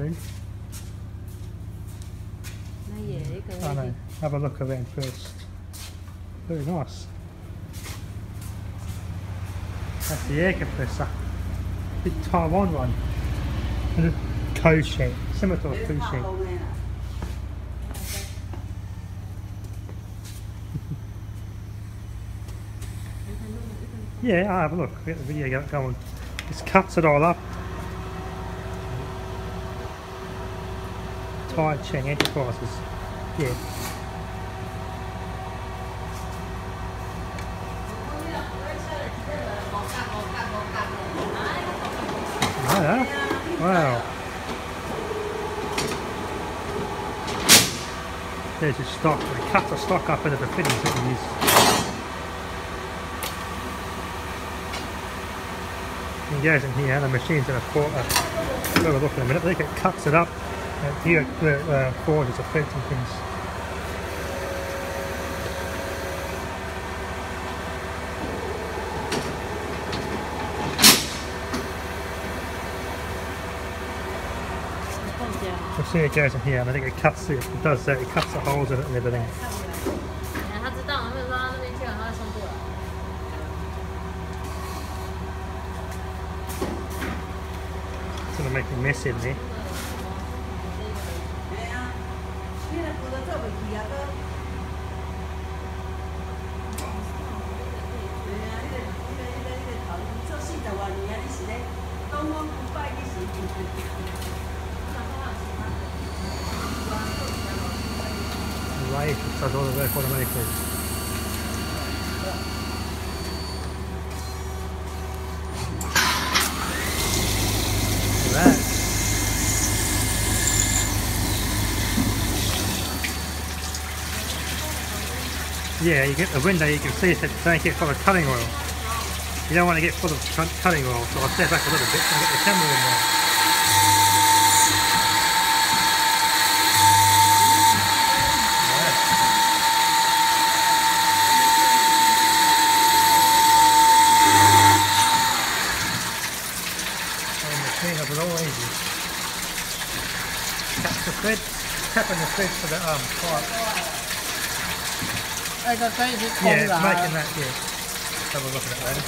too. I know. Have a look around first. Very nice. That's the air compressor. Big Taiwan one. And a co shed. Similar to a food shed. Yeah, I'll have a look. Get the video going. Just cuts it all up. Tai Cheng Enterprises. Yeah. Oh, wow. There's your stock. They cut the stock up into the fittings that we use. It goes in here, the machine's in a quarter. We'll have a look in a minute. I think it cuts it up. Here it forges the threads and things. You'll see it goes in here, and I think it cuts it. It does that. It cuts the holes in it and everything. It's gonna make a mess in there. Right, it does all the work automatically. Look at that. Yeah, you get the window, you can see it don't get full of cutting oil. You don't want to get full of cutting oil, so I'll step back a little bit and get the camera in there. Clean up it all easy. Tap the thread, tapping the thread for the pipe. Yeah, it's making that, yeah. Have a look at it later.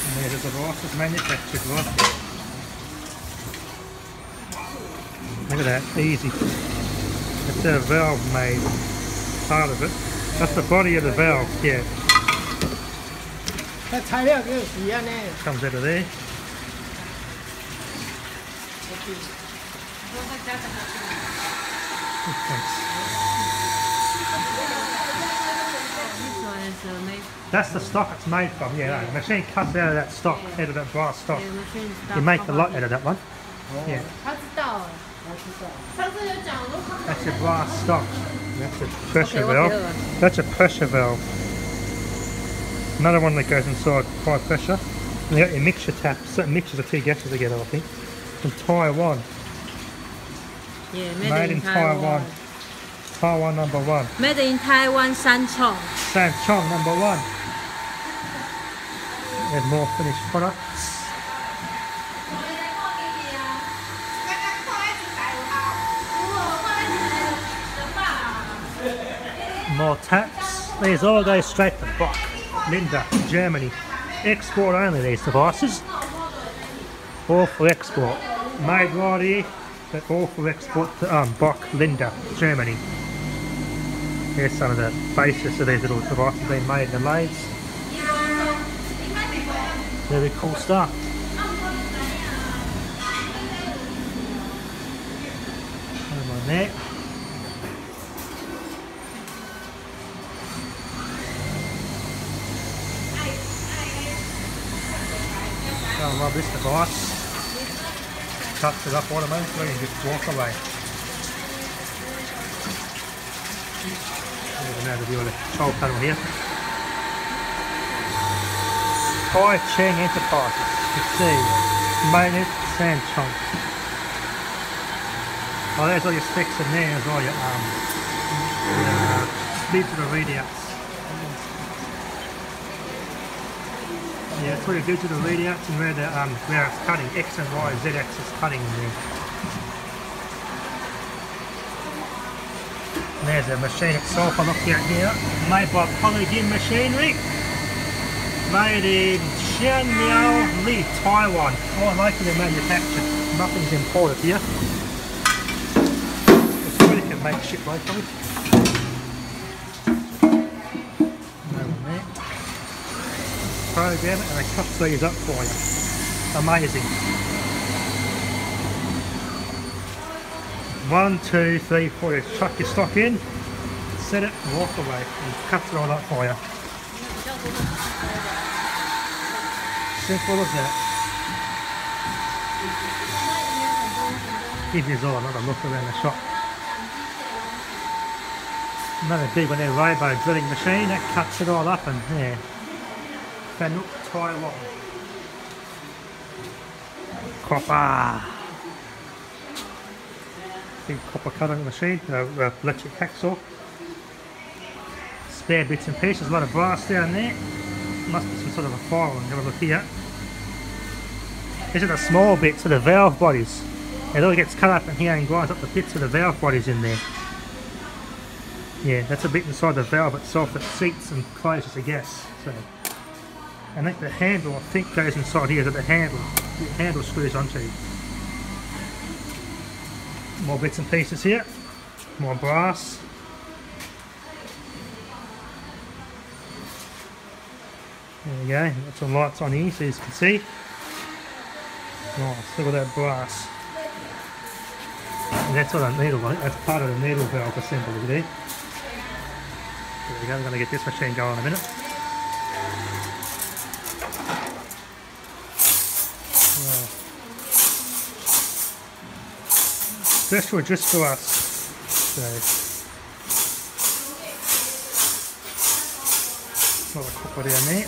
And there's the rice, it's manufactured rice. Look at that, easy. It's a valve made, part of it. That's the body of the valve, yeah. Comes out of there. That's the stock it's made from, yeah. No, the machine cuts out of that stock, out of that brass stock. You make a lot out of that one. Yeah. That's your brass stock. That's a pressure valve. That's a pressure valve. Another one that goes inside high pressure. And you got your mixture tap. Certain mixtures of two gases together, I think. From Taiwan. Yeah, made in Taiwan. Taiwan #1. Made in Taiwan, Sanchong. Sanchong #1. There's more finished products. More taps. These all go straight to BOC Linde, Germany. Export only, these devices. All for export. Made right here, but all for export to BOC Linde, Germany. Here's some of the basis of these little devices being made in the lathes. Very cool stuff. Come on there. I'll love this device. Cuts it up automatically and just walk away. There's another view of the control panel here. Tai Cheng Enterprises. You can see, made it Sanchong. Oh, there's all your specs in there as well, your digital readouts. Yeah, it's all your digital readouts and where it's cutting, X and Y, Z axis cutting in there. And there's the machine itself I'm looking at here, made by Polygon Machinery, made in Li, Taiwan. All locally manufactured, nothing's imported here. It's really can make shit locally. Program it and they cut these up for you. Amazing. 1, 2, 3, 4. Just chuck your stock in, set it and walk away, and cuts it all up for you. Simple as that. Give you all another look around the shop. Another big one there, Robo drilling machine, that cuts it all up and there. Fanuk, Taiwan. Copper. Big copper cutting machine, electric hacksaw. Spare bits and pieces, a lot of brass down there. Must be some sort of a file, have a look here. These are the small bits of the valve bodies. It all gets cut up in here and grinds up the bits of the valve bodies in there. Yeah, that's a bit inside the valve itself that seats and closes the gas. So, I think the handle, goes inside here, so the handle screws onto. More bits and pieces here, more brass. There we go, got some lights on here so you can see. Nice, look at that brass. And that's what a needle, that's part of the needle valve assembly there. There we go, I'm going to get this machine going in a minute. Special just for us. So, another copper down there.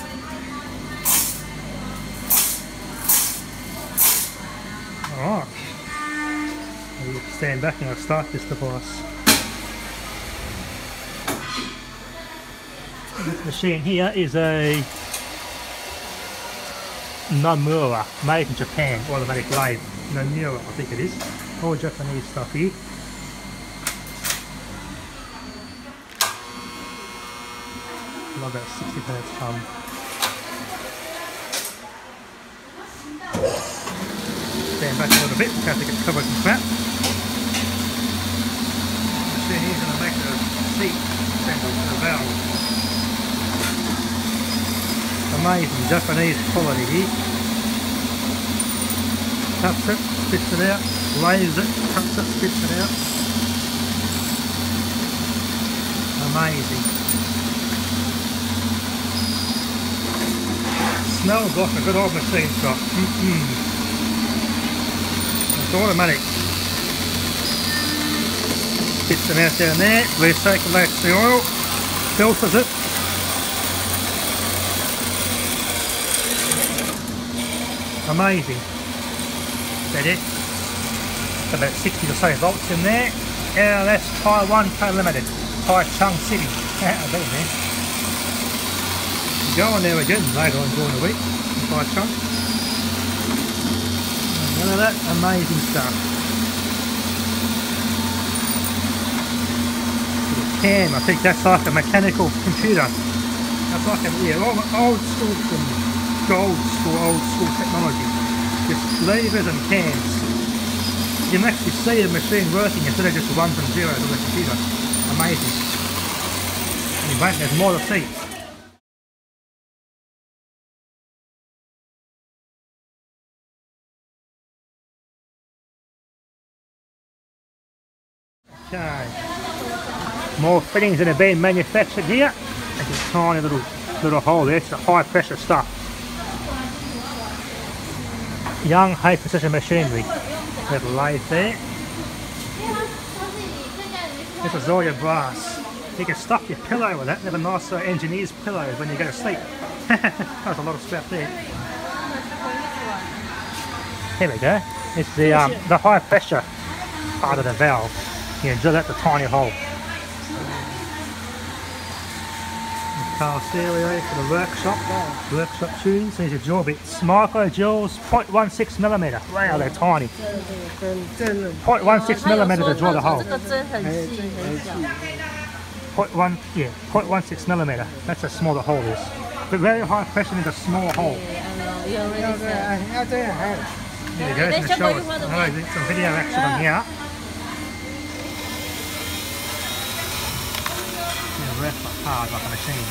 Alright. We'll stand back and I'll start this device. This machine here is a Nomura, made in Japan, automatic lathe. Nomura, I think it is. All Japanese stuff here. Love that 60 hertz hum. Stand back a little bit, have to get covered in crap. The machine here is going to make the seat assemble to the valve. Amazing Japanese quality here. Cuts it, spits it out, lathes it, cuts it, spits it out. Amazing. Smells like a good old machine shop. It's automatic. Spits them out down there, recirculates the oil, filters it. Amazing. That it? About 60 or so volts in there. LS Taiwan Co Limited, Taichung City. I've been there. Going there again later on during the week in Taichung. None of that amazing stuff. Cam, I think that's like a mechanical computer. That's like old school technology. Just levers and cams. You can actually see the machine working instead of just 1 from 0 to the computer. Amazing. Anyway, there's more to see. Okay. More fittings that are being manufactured here. There's a tiny little hole there. It's the high pressure stuff. Young high precision machinery. Little lathe there. This is all your brass. You can stuff your pillow with that. They have a nice engineer's pillow when you go to sleep. That's a lot of stuff there. Here we go. It's the high pressure part of the valve. You can drill out the tiny hole. Car stereo for the workshop tunes. These are jaw bits. Micro jaws, 0.16mm. Wow, they're tiny. 0.16mm to draw the hole. 0.16mm. That's how small the hole is. But very high pressure in the small hole. There you go, it's going to show us. Alright, some video action on here. Ref hard like a machine.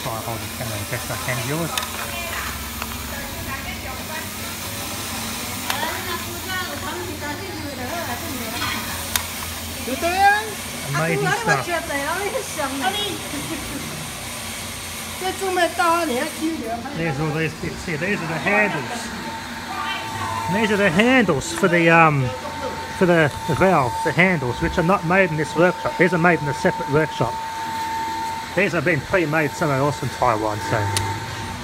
Try to hold the camera as best I can, viewers. Amazing stuff. There's all these bits here. These are the handles. These are the handles for the valves, the handles, which are not made in this workshop. These are made in a separate workshop. These have been pre-made somewhere else in Taiwan, so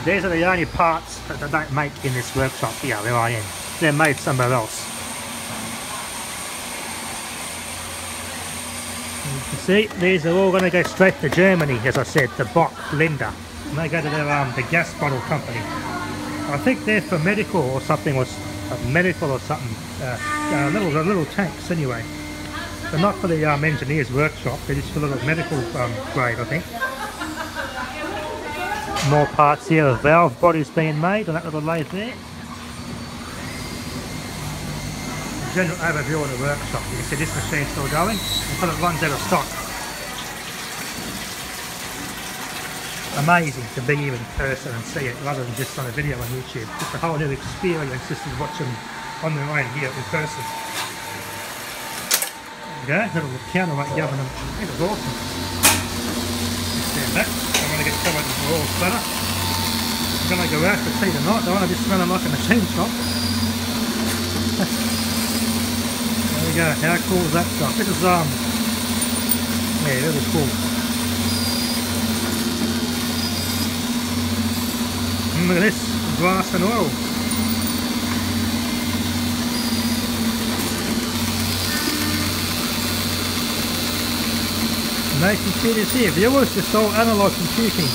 these are the only parts that they don't make in this workshop here where I am. They're made somewhere else. You can see these are all going to go straight to Germany, as I said, to BOC Linde. And they go to their the gas bottle company. I think they're for medical or something, or medical or something. Little tanks anyway. They're not for the engineer's workshop, they're just for little medical grade, I think. More parts here of valve bodies being made on that little lathe there. General overview of the workshop. You can see this machine's still going until it runs out of stock. Amazing to be here in person and see it rather than just on a video on YouTube. Just a whole new experience just to watch them on their own here in person. There you go, little counterweight oven. It was awesome. Stand back. I want to get covered in raw splatter. I'm going to go out for tea tonight. I want to be smelling like a machine shop. There we go. How cool is that stuff? This is yeah, really cool. And look at this, glass and oil. No computers here, viewers, just all analog computing.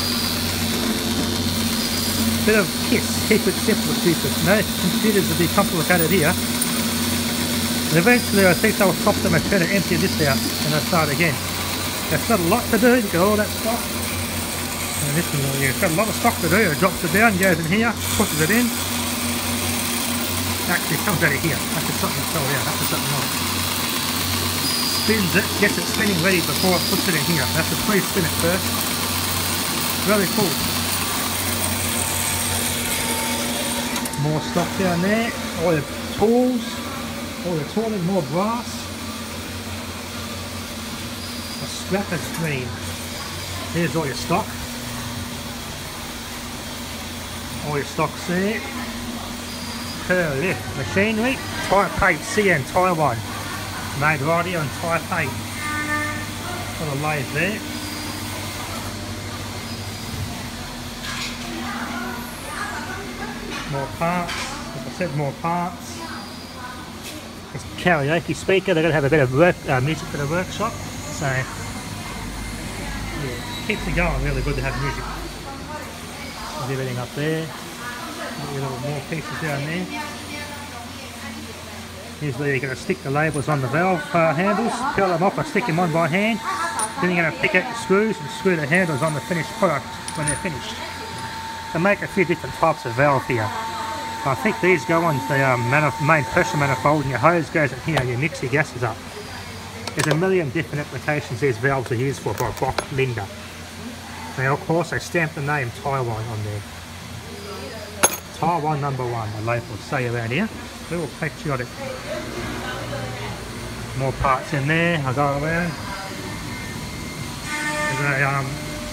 Bit of KISS, keep it simple, stupid. No computers will be complicated here. And eventually I think they'll stop them and turn it, empty this out, and they'll start again. That's not a lot to do, you got all that stuff. And this one, it's got a lot of stock to do. It drops it down, goes in here, pushes it in. Actually comes out of here. That's just something that fell down, that's just something else. Spins it, gets it spinning ready before it puts it in here. That's to pre-spin it first. Really cool. More stock down there. All the tools. All the tooling, more brass. A scrapper screen. Here's all your stock. All your stock's there. Per lift machinery. Taipei, CN, Taiwan. Made right here on Taipei. Got a lathe there. More parts. Like I said, more parts. It's a karaoke speaker. They're going to have a bit of music for the workshop. So, yeah, keeps it going. Really good to have music. There's everything up there. Got your little more pieces down there. Here's where you're going to stick the labels on the valve handles, peel them off or stick them on by hand. Then you're going to pick out the screws and screw the handles on the finished product when they're finished. They make a few different types of valve here. I think these go on the main pressure manifold, and your hose goes in here and you mix your gases up. There's a million different applications these valves are used for by BOC Linde. Now of course they stamp the name Taiwan on there. Taiwan #1, the locals say around here. They're all patriotic. More parts in there, I'll go around. There's a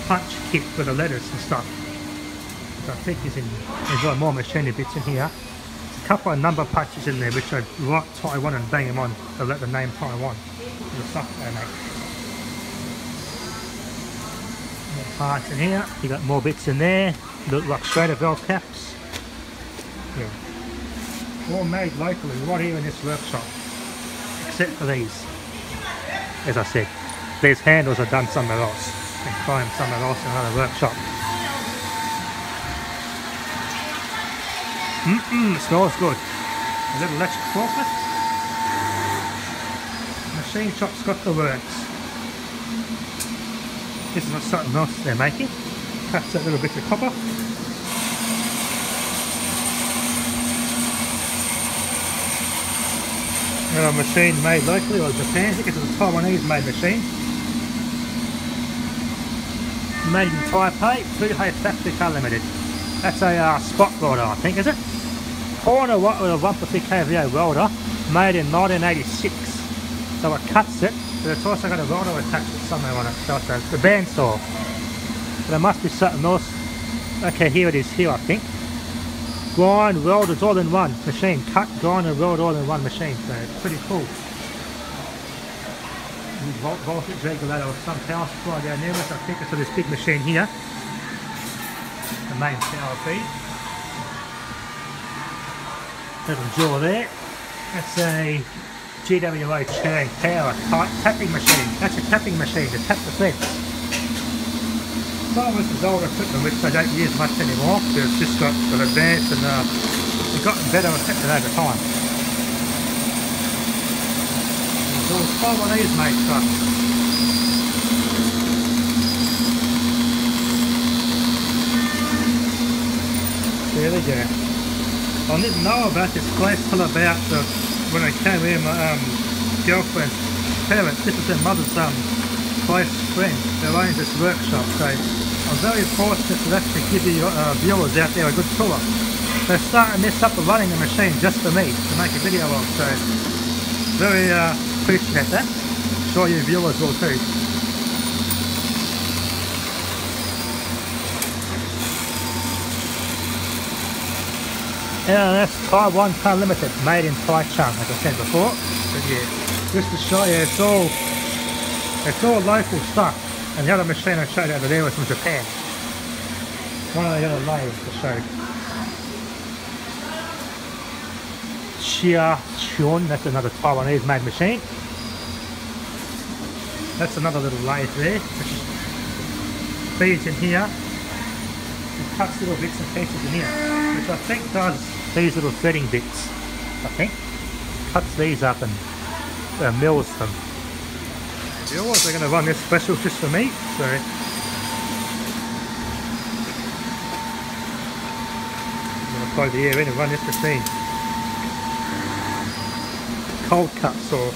punch kit with the letters and stuff. Which I think is in, there's got more machinery bits in here. There's a couple of number punches in there which I write Taiwan and bang them on to let the name Taiwan. The stuff they make. More parts in here, you got more bits in there. Look like straighter valve caps. Yeah. all made locally right here in this workshop, except for these. As I said, these handles are done somewhere else. You can find them somewhere else in another workshop. It smells good. A little electric forklift. Machine shop's got the works. This is not something else they're making. Cuts that little bit of copper. A machine made locally, or Japan. I think it's a Taiwanese made machine. Made in Taipei, Fuhei Factory Car Limited. That's a spot welder, I think, is it? Corner with a 1.3 kVA welder, made in 1986. So it cuts it, but it's also got a welder attached to it somewhere on it. So it's the bandsaw. But there must be something else. Okay, here it is, here I think. Grind, weld, it's all in one machine. Cut, grind and weld all in one machine. So it's pretty cool. Voltage regulator with some power supply down there, which I think is for this big machine here. The main power feed. Little jaw there. That's a GWO churning power tapping machine. That's a tapping machine to tap the fence. Some of this is older equipment which they don't use much anymore because it's just got advanced and it's gotten better equipment over time. It's all Taiwanese made stuff. There we go. I didn't know about this place till about when I came here, my girlfriend's parents, this is their mother's close friend, they owns this workshop, so I'm very fortunate to actually give you viewers out there a good tour. They're starting this up and running the machine just for me to make a video of, so very appreciate that. I'm sure you viewers will too. Yeah, that's Taiwan Car Limited, made in Taichung, as I said before. But yeah, just to show you, it's all local stuff. And the other machine I showed over there was from Japan. One of the other layers to show. Chia Chun, that's another Taiwanese made machine. That's another little lathe there, which feeds in here. It cuts little bits and pieces in here, which I think does these little threading bits, I think. Cuts these up and mills them. They're going to run this special just for me, so I'm going to plug the air in and run this machine. Cold cut saw.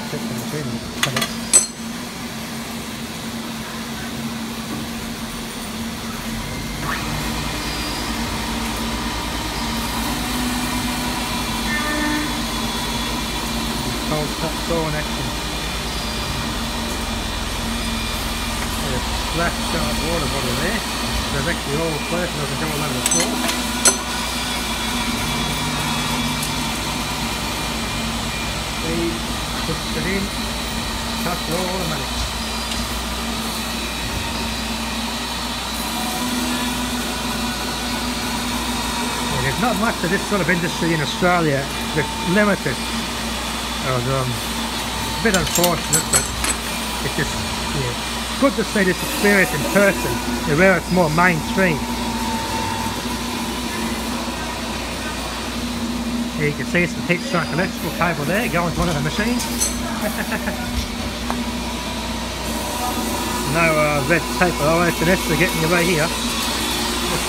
Set the machine and cut it. Cold cut saw in action. There's a flat sharp water bottle there. There's actually all close and I can go all over the floor. Feed, puts it in, cuts all automatic. Yeah, there's not much of this sort of industry in Australia. It's limited. I was a bit unfortunate, but it's just good to see this experience in person, where it's more mainstream. Here you can see some heat shrunk electrical cable there going to one of the machines. No red tape or OS&S to get in your way here. Just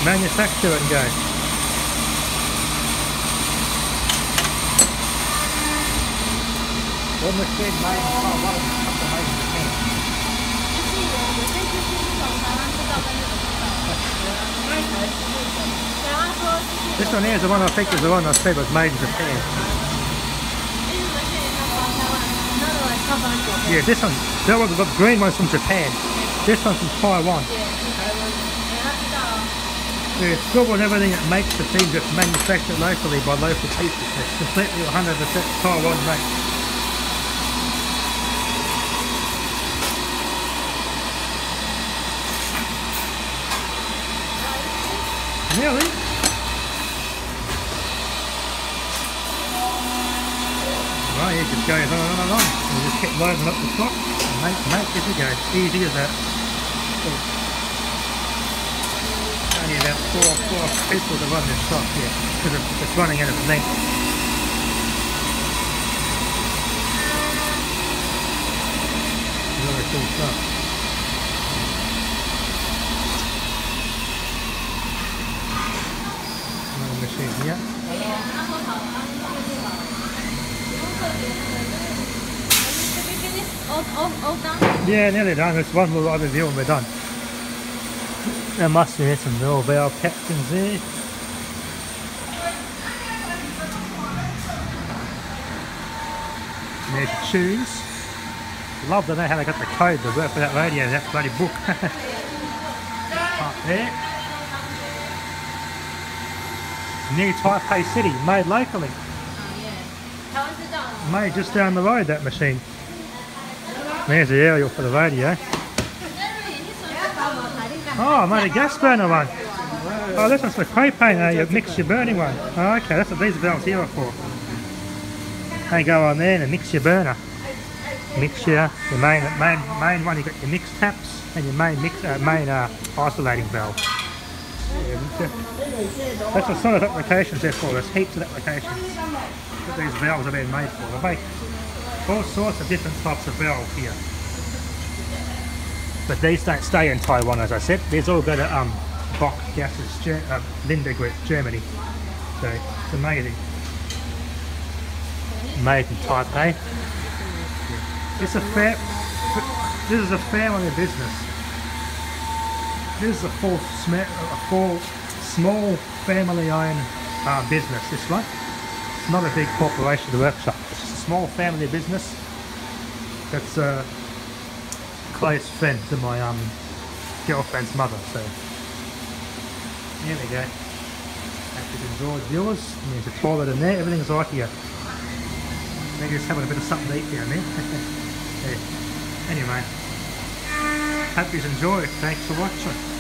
manufacture it and go. One machine made in Taiwan, something made in Japan. This one here is the one I think is the one I said was made in Japan. Yeah, this one, that was the green one's from Japan. This one's from Taiwan. Yeah, it's good when everything that makes the thing that's manufactured locally by local people. It's completely 100% Taiwan made. Nearly. Well, it just goes on and on. You just keep loading up the stock and make as you go. Easy as that. Only about four people to run this stock here because it's running out of length. Really cool stuff. Another machine here. All done? Yeah, nearly done. There's one more other deal and we're done. There must be some little valve captions there. And there's the tunes. Love to know how they got the code to work for that radio, that bloody book. Up there. New Taipei City, made locally. Made just down the road, that machine. There's the aerial for the radio. Oh, I made a gas burner one. Oh, this one's for propane, you mix your burning one. Oh, okay, that's what these valves here are for. They go on there and mix your burner. Mixture, the main one, you got your mix taps and your main isolating valve. Yeah, that's what sort of applications they're for. There's heaps of applications that these valves are being made for. They make all sorts of different types of valve here. But these don't stay in Taiwan, as I said. These all go to BOC Linde Group, Germany. So it's amazing. Made in Taipei. This is a family business. This is a full small family-owned business. This one. It's not a big corporation, the workshop. It's just a small family business. That's a close friend to my girlfriend's mother. So here we go. Hope you enjoyed viewers. There's a toilet in there. Everything's right here. They're just having a bit of something to eat down there. Yeah. Anyway, hope you enjoyed. Thanks for watching.